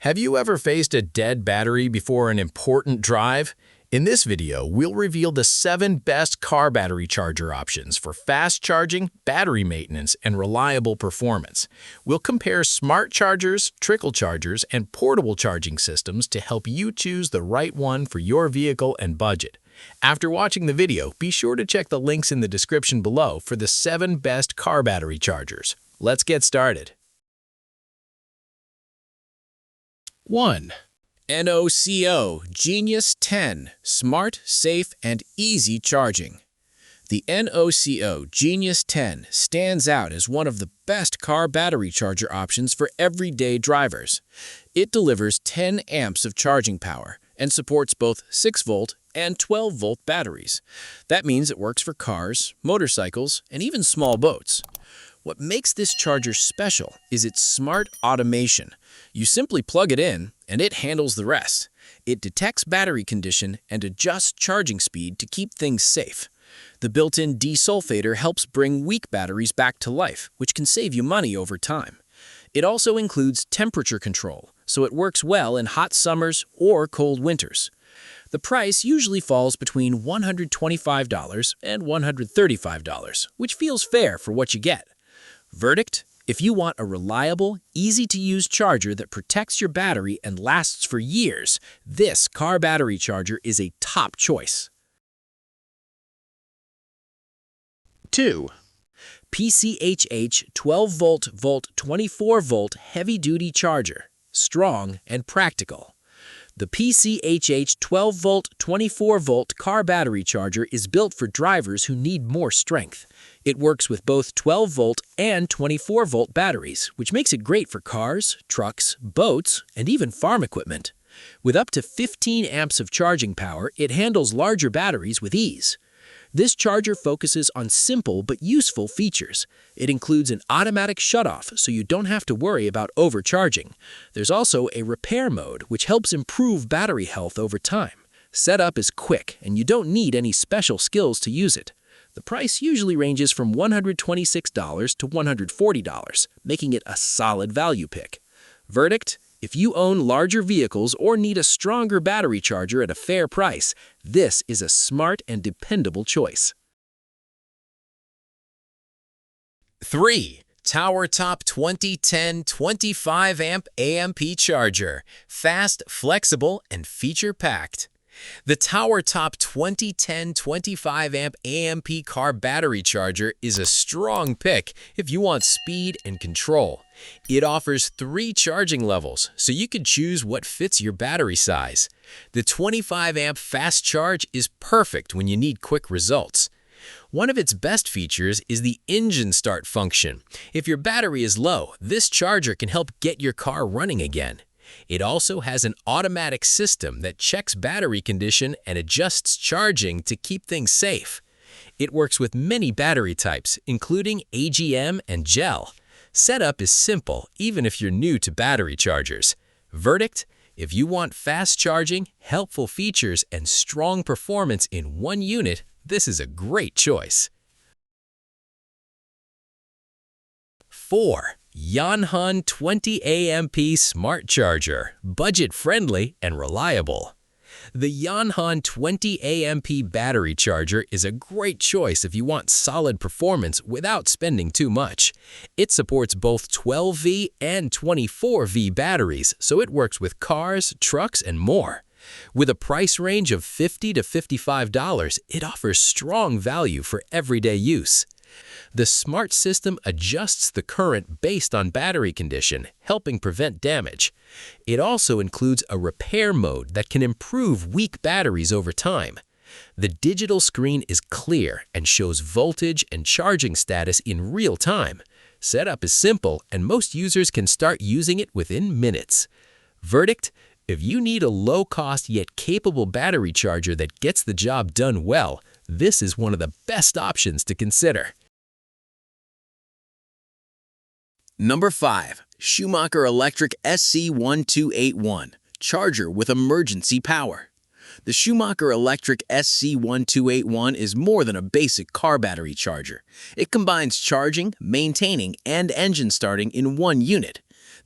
Have you ever faced a dead battery before an important drive? In this video, we'll reveal the 7 best car battery charger options for fast charging, battery maintenance, and reliable performance. We'll compare smart chargers, trickle chargers, and portable charging systems to help you choose the right one for your vehicle and budget. After watching the video, be sure to check the links in the description below for the 7 best car battery chargers. Let's get started. 1. NOCO Genius 10 Smart, Safe, and Easy Charging. The NOCO Genius 10 stands out as one of the best car battery charger options for everyday drivers. It delivers 10 amps of charging power and supports both 6-volt and 12-volt batteries. That means it works for cars, motorcycles, and even small boats. What makes this charger special is its smart automation. You simply plug it in, and it handles the rest. It detects battery condition and adjusts charging speed to keep things safe. The built-in desulfator helps bring weak batteries back to life, which can save you money over time. It also includes temperature control, so it works well in hot summers or cold winters. The price usually falls between $125 and $135, which feels fair for what you get. Verdict: if you want a reliable, easy-to-use charger that protects your battery and lasts for years, this car battery charger is a top choice. 2. PCHH 12-volt 24-volt heavy-duty charger. Strong and practical. The PCHH 12-volt 24-volt car battery charger is built for drivers who need more strength. It works with both 12-volt and 24-volt batteries, which makes it great for cars, trucks, boats, and even farm equipment. With up to 15 amps of charging power, it handles larger batteries with ease. This charger focuses on simple but useful features. It includes an automatic shutoff, so you don't have to worry about overcharging. There's also a repair mode, which helps improve battery health over time. Setup is quick, and you don't need any special skills to use it. The price usually ranges from $126 to $140, making it a solid value pick. Verdict: if you own larger vehicles or need a stronger battery charger at a fair price, this is a smart and dependable choice. 3. TowerTop 2010 25-amp AMP charger. Fast, flexible, and feature-packed. The TowerTop 2010 25-amp AMP car battery charger is a strong pick if you want speed and control. It offers 3 charging levels, so you can choose what fits your battery size. The 25-amp fast charge is perfect when you need quick results. One of its best features is the engine start function. If your battery is low, this charger can help get your car running again. It also has an automatic system that checks battery condition and adjusts charging to keep things safe. It works with many battery types, including AGM and gel. Setup is simple, even if you're new to battery chargers. Verdict: if you want fast charging, helpful features, and strong performance in one unit, this is a great choice. 4. YONHAN 20AMP Smart Charger. Budget-friendly and reliable. The YONHAN 20AMP battery charger is a great choice if you want solid performance without spending too much. It supports both 12V and 24V batteries, so it works with cars, trucks, and more. With a price range of $50 to $55, it offers strong value for everyday use. The smart system adjusts the current based on battery condition, helping prevent damage. It also includes a repair mode that can improve weak batteries over time. The digital screen is clear and shows voltage and charging status in real time. Setup is simple, and most users can start using it within minutes. Verdict: if you need a low-cost yet capable battery charger that gets the job done well, this is one of the best options to consider. Number 5. Schumacher SC1281 Charger with Emergency Power. The Schumacher SC1281 is more than a basic car battery charger. It combines charging, maintaining, and engine starting in one unit.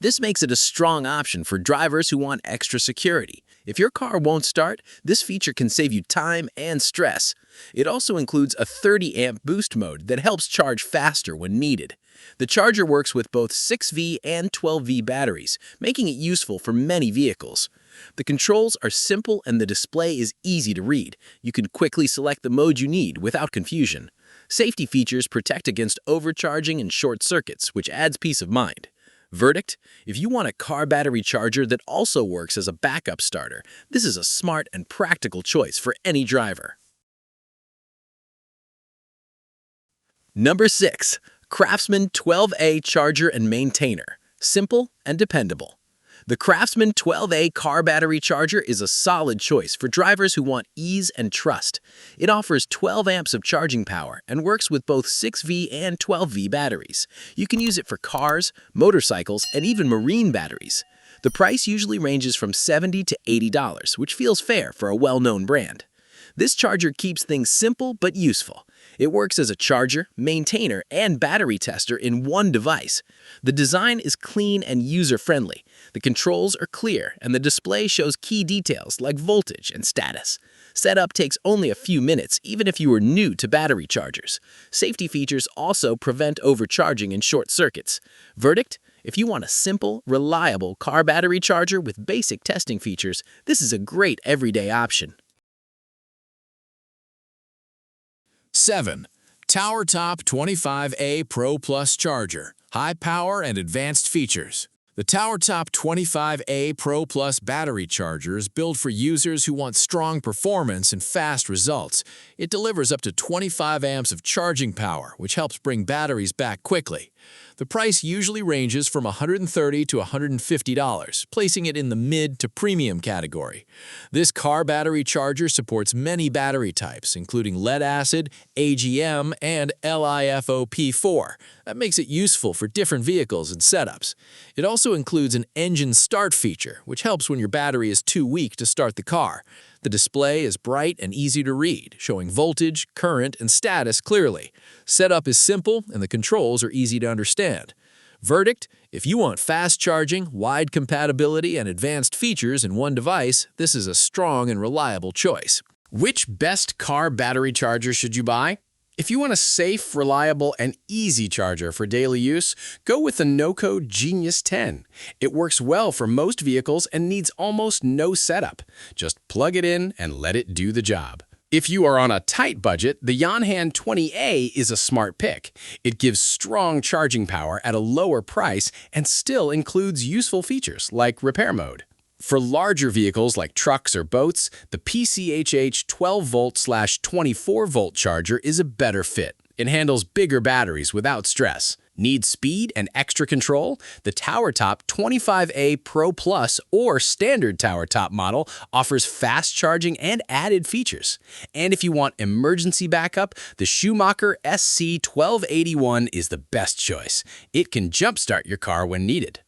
This makes it a strong option for drivers who want extra security. If your car won't start, this feature can save you time and stress. It also includes a 30-amp boost mode that helps charge faster when needed. The charger works with both 6V and 12V batteries, making it useful for many vehicles. The controls are simple and the display is easy to read. You can quickly select the mode you need without confusion. Safety features protect against overcharging and short circuits, which adds peace of mind. Verdict: if you want a car battery charger that also works as a backup starter, this is a smart and practical choice for any driver. Number 6. CRAFTSMAN 12A Charger and Maintainer. Simple and dependable. The CRAFTSMAN 12A car battery charger is a solid choice for drivers who want ease and trust. It offers 12 amps of charging power and works with both 6V and 12V batteries. You can use it for cars, motorcycles, and even marine batteries. The price usually ranges from $70 to $80, which feels fair for a well-known brand. This charger keeps things simple but useful. It works as a charger, maintainer, and battery tester in one device. The design is clean and user-friendly. The controls are clear, and the display shows key details like voltage and status. Setup takes only a few minutes, even if you are new to battery chargers. Safety features also prevent overcharging and short circuits. Verdict: if you want a simple, reliable car battery charger with basic testing features, this is a great everyday option. 7. TowerTop 25A Pro Plus Charger. High power and advanced features. The TowerTop 25A Pro Plus battery charger is built for users who want strong performance and fast results. It delivers up to 25 amps of charging power, which helps bring batteries back quickly. The price usually ranges from $130 to $150, placing it in the mid to premium category. This car battery charger supports many battery types, including lead-acid, AGM, and LiFePO4. That makes it useful for different vehicles and setups. It also includes an engine start feature, which helps when your battery is too weak to start the car. The display is bright and easy to read, showing voltage, current, and status clearly. Setup is simple, and the controls are easy to understand. Verdict: if you want fast charging, wide compatibility, and advanced features in one device, this is a strong and reliable choice. Which best car battery charger should you buy? If you want a safe, reliable, and easy charger for daily use, go with the NOCO Genius 10. It works well for most vehicles and needs almost no setup. Just plug it in and let it do the job. If you are on a tight budget, the YONHAN 20A is a smart pick. It gives strong charging power at a lower price and still includes useful features like repair mode. For larger vehicles like trucks or boats, the PCHH 12V/24V charger is a better fit. It handles bigger batteries without stress. Need speed and extra control? The TowerTop 25A Pro Plus or standard TowerTop model offers fast charging and added features. And if you want emergency backup, the Schumacher SC1281 is the best choice. It can jumpstart your car when needed.